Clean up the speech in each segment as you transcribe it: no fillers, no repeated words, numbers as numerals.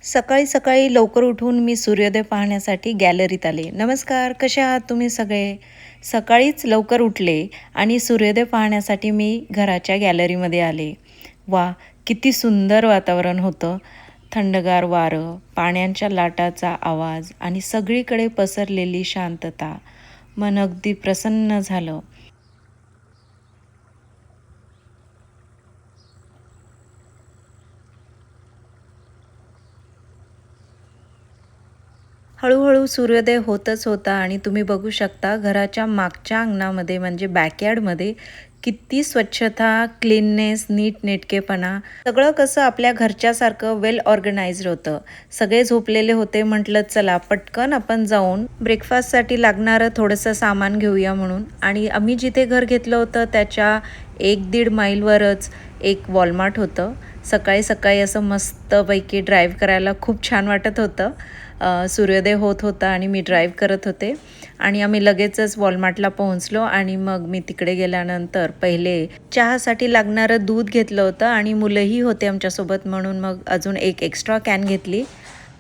सकाळी सकाळी लवकर उठून मी सूर्योदय पाहण्यासाठी गॅलरीत आले. नमस्कार, कसे आहात तुम्ही सगळे? सकाळीच लवकर उठले आणि सूर्योदय पाहण्यासाठी मी घराच्या गॅलरीमध्ये आले. वा, किती सुंदर वातावरण होतं. थंडगार वारं, पाण्याच्या लाटाचा आवाज आणि सगळीकडे पसरलेली शांतता. मन अगदी प्रसन्न झालं. हळूहळू सूर्योदय होतच होता आणि तुम्ही बघू शकता घराच्या मागच्या अंगणामध्ये म्हणजे बॅकयार्डमध्ये किती स्वच्छता, क्लीननेस, नीटनेटकेपणा, सगळं कसं आपल्या घरच्यासारखं वेल ऑर्गनाइज्ड होतं. सगळे झोपलेले होते. म्हटलं चला पटकन आपण जाऊन ब्रेकफास्टसाठी लागणारं थोडंसं सामान घेऊया म्हणून. आणि आम्ही जिथे घर घेतलं होतं त्याच्या 1-1.5 मैलवरच एक वॉलमार्ट होतं. सकाळी सकाळी असं मस्तपैकी ड्राईव्ह करायला खूप छान वाटत होतं. सूर्योदय होत होता आणि मी ड्राईव्ह करत होते आणि आम्ही लगेचच वॉलमार्टला पोहोचलो आणि मग मी तिकडे गेल्यानंतर पहिले चहासाठी लागणारं दूध घेतलं होतं आणि मुलंही होते आमच्यासोबत म्हणून मग अजून एक एक्स्ट्रा कॅन घेतली.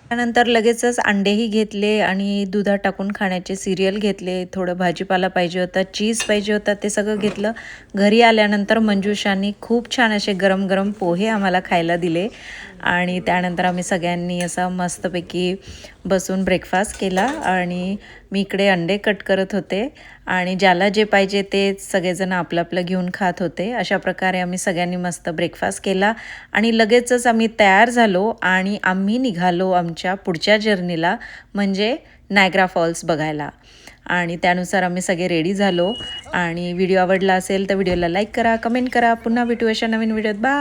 त्यानंतर लगेचच अंडेही घेतले आणि दुधात टाकून खाण्याचे सिरियल घेतले. थोडं भाजीपाला पाहिजे होता, चीज पाहिजे होता, ते सगळं घेतलं. घरी आल्यानंतर मंजुषांनी खूप छान असे गरम गरम पोहे आम्हाला खायला दिले आणि त्यानंतर आम्ही सगळ्यांनी असा मस्तपैकी बसून ब्रेकफास्ट केला आणि मी इकडे अंडे कट करत होते आणि ज्याला जे पाहिजे ते सगळेजण आपलं आपलं घेऊन खात होते. अशा प्रकारे आम्ही सगळ्यांनी मस्त ब्रेकफास्ट केला आणि लगेचच आम्ही तयार झालो आणि आम्ही निघालो आमच्या पुढच्या जर्नीला म्हणजे नायग्रा फॉल्स बघायला. आणि त्यानुसार आम्ही सगळे रेडी झालो आणि व्हिडिओ आवडला असेल तर व्हिडिओला लाईक करा, कमेंट करा. पुन्हा भेटू अशा नवीन व्हिडिओत. बाय.